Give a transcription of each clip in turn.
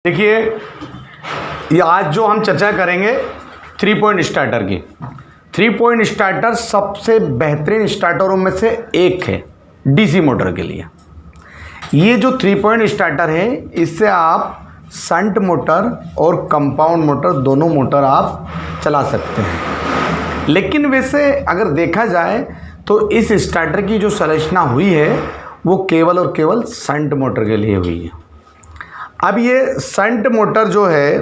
देखिए, ये आज जो हम चर्चा करेंगे 3 पॉइंट स्टार्टर की। 3 पॉइंट स्टार्टर सबसे बेहतरीन स्टार्टरों में से एक है डीसी मोटर के लिए। ये जो 3 पॉइंट स्टार्टर है, इससे आप शंट मोटर और कंपाउंड मोटर दोनों मोटर आप चला सकते हैं। लेकिन वैसे अगर देखा जाए तो इस स्टार्टर की जो संरचना हुई है वो केवल और केवल शंट मोटर के लिए हुई है। अब ये शंट मोटर जो है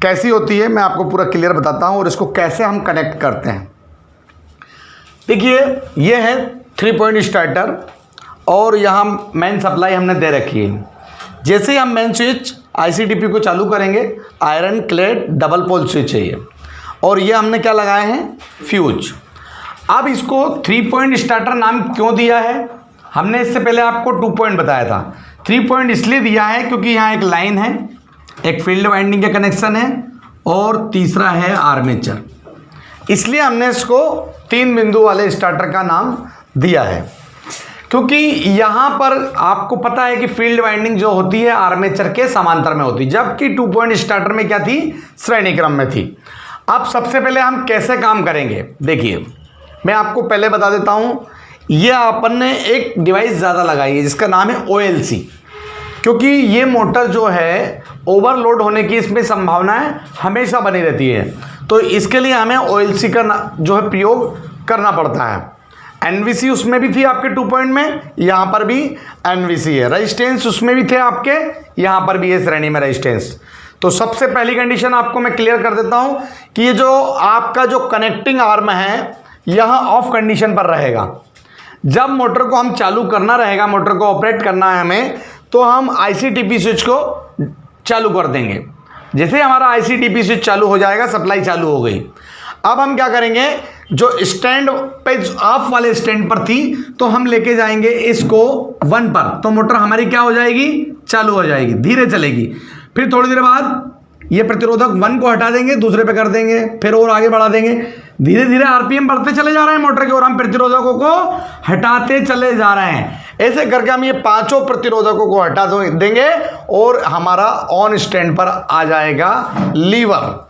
कैसी होती है मैं आपको पूरा क्लियर बताता हूँ और इसको कैसे हम कनेक्ट करते हैं। देखिए, ये है 3 पॉइंट स्टार्टर और यहाँ मेन सप्लाई हमने दे रखी है। जैसे ही हम मेन स्विच आईसीडीपी को चालू करेंगे, iron clad double pole switch है ये, और ये हमने क्या लगाए हैं, फ्यूज। अब इसको 3 पॉइंट स्टार्टर नाम क्यों दिया है? हमने इससे पहले आपको 2 पॉइंट बताया था। 3 पॉइंट इसलिए दिया है क्योंकि यहाँ एक लाइन है, एक फील्ड वाइंडिंग का कनेक्शन है और तीसरा है आर्मेचर। इसलिए हमने इसको 3 बिंदु वाले स्टार्टर का नाम दिया है, क्योंकि यहाँ पर आपको पता है कि फील्ड वाइंडिंग जो होती है आर्मेचर के समांतर में होती है, जबकि 2 पॉइंट स्टार्टर में क्या थी, श्रेणी क्रम में थी। अब सबसे पहले हम कैसे काम करेंगे, देखिए मैं आपको पहले बता देता हूँ। ये अपन ने एक डिवाइस ज़्यादा लगाई है जिसका नाम है OLC, क्योंकि ये मोटर जो है ओवरलोड होने की इसमें संभावनाएं हमेशा बनी रहती है। तो इसके लिए हमें OLC का जो है प्रयोग करना पड़ता है। NVC उसमें भी थी आपके 2 पॉइंट में, यहाँ पर भी NVC है। रेजिस्टेंस उसमें भी थे आपके, यहाँ पर भी है श्रेणी में रेजिस्टेंस। तो सबसे पहली कंडीशन आपको मैं क्लियर कर देता हूँ कि ये जो आपका जो कनेक्टिंग आर्म है यहाँ ऑफ कंडीशन पर रहेगा। जब मोटर को हम चालू करना रहेगा, मोटर को ऑपरेट करना है हमें, तो हम ICTP स्विच को चालू कर देंगे। जैसे हमारा ICTP स्विच चालू हो जाएगा, सप्लाई चालू हो गई। अब हम क्या करेंगे, जो स्टैंड पे ऑफ वाले स्टैंड पर थी तो हम लेके जाएंगे इसको 1 पर, तो मोटर हमारी क्या हो जाएगी, चालू हो जाएगी, धीरे चलेगी। फिर थोड़ी देर बाद ये प्रतिरोधक 1 को हटा देंगे, दूसरे पे कर देंगे, फिर और आगे बढ़ा देंगे। धीरे धीरे RPM बढ़ते चले जा रहे हैं मोटर के और हम प्रतिरोधकों को हटाते चले जा रहे हैं। ऐसे करके हम ये 5 प्रतिरोधकों को हटा देंगे और हमारा ऑन स्टैंड पर आ जाएगा लीवर।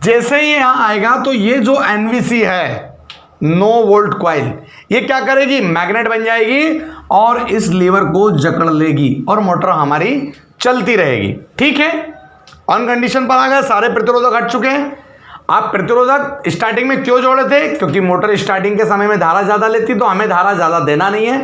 जैसे ही यहाँ आएगा तो ये जो NVC है, नो वोल्ट कॉइल, ये क्या करेगी, मैग्नेट बन जाएगी और इस लीवर को जकड़ लेगी और मोटर हमारी चलती रहेगी। ठीक है, ऑन कंडीशन पर आ गए, सारे प्रतिरोधक हट चुके हैं। आप प्रतिरोधक स्टार्टिंग में क्यों जोड़े थे, क्योंकि मोटर स्टार्टिंग के समय में धारा ज़्यादा लेती, तो हमें धारा ज़्यादा देना नहीं है,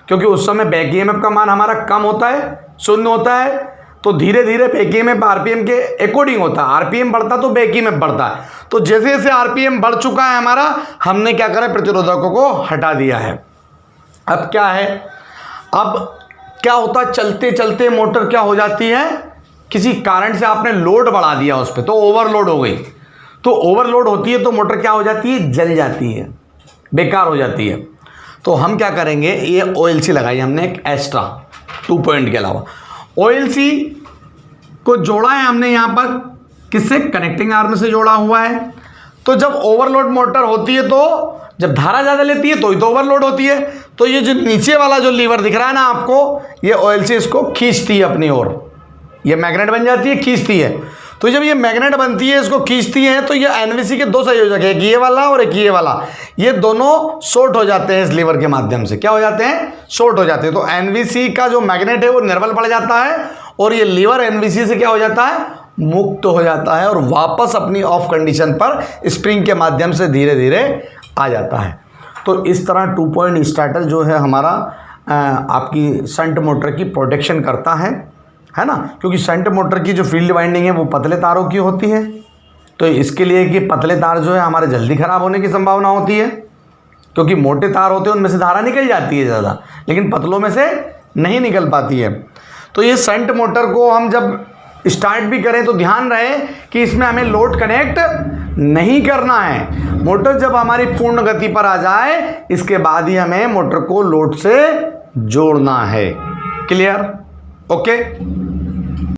क्योंकि उस समय बैक EMF का मान हमारा कम होता है, 0 होता है। तो धीरे धीरे बैक EMF RPM के अकॉर्डिंग होता है, RPM बढ़ता तो बैक EMF बढ़ता है। तो जैसे जैसे RPM बढ़ चुका है हमारा, हमने क्या करा, प्रतिरोधकों को हटा दिया है। अब क्या है, अब क्या होता है, चलते चलते मोटर क्या हो जाती है, किसी कारण से आपने लोड बढ़ा दिया उस पर, तो ओवरलोड हो गई। तो ओवरलोड होती है तो मोटर क्या हो जाती है, जल जाती है, बेकार हो जाती है। तो हम क्या करेंगे, ये OLC लगाई हमने एक एक्स्ट्रा 2 पॉइंट के अलावा। OLC को जोड़ा है हमने यहाँ पर, किससे, कनेक्टिंग आर्म से जोड़ा हुआ है। तो जब ओवरलोड मोटर होती है, तो जब धारा ज़्यादा लेती है तो ही तो ओवरलोड होती है। तो ये जो नीचे वाला जो लीवर दिख रहा है ना आपको, ये OLC इसको खींचती है अपनी ओर, ये मैग्नेट बन जाती है, खींचती है। तो जब ये मैग्नेट बनती है, इसको खींचती है, तो ये NVC के 2 संयोजक है, एक ये वाला और एक ये वाला, ये दोनों शॉर्ट हो जाते हैं इस लीवर के माध्यम से। क्या हो जाते हैं, शॉर्ट हो जाते हैं। तो NVC का जो मैग्नेट है वो निर्बल पड़ जाता है और ये लीवर NVC से क्या हो जाता है, मुक्त हो जाता है और वापस अपनी ऑफ कंडीशन पर स्प्रिंग के माध्यम से धीरे धीरे आ जाता है। तो इस तरह 2 पॉइंट स्टार्टर जो है हमारा आपकी शंट मोटर की प्रोटेक्शन करता है ना, क्योंकि शंट मोटर की जो फील्ड वाइंडिंग है वो पतले तारों की होती है। तो इसके लिए कि पतले तार जो है हमारे जल्दी ख़राब होने की संभावना होती है, क्योंकि मोटे तार होते हैं उनमें से धारा निकल जाती है ज़्यादा, लेकिन पतलों में से नहीं निकल पाती है। तो ये शंट मोटर को हम जब स्टार्ट भी करें तो ध्यान रहे कि इसमें हमें लोड कनेक्ट नहीं करना है। मोटर जब हमारी पूर्ण गति पर आ जाए, इसके बाद ही हमें मोटर को लोड से जोड़ना है। क्लियर? ओके।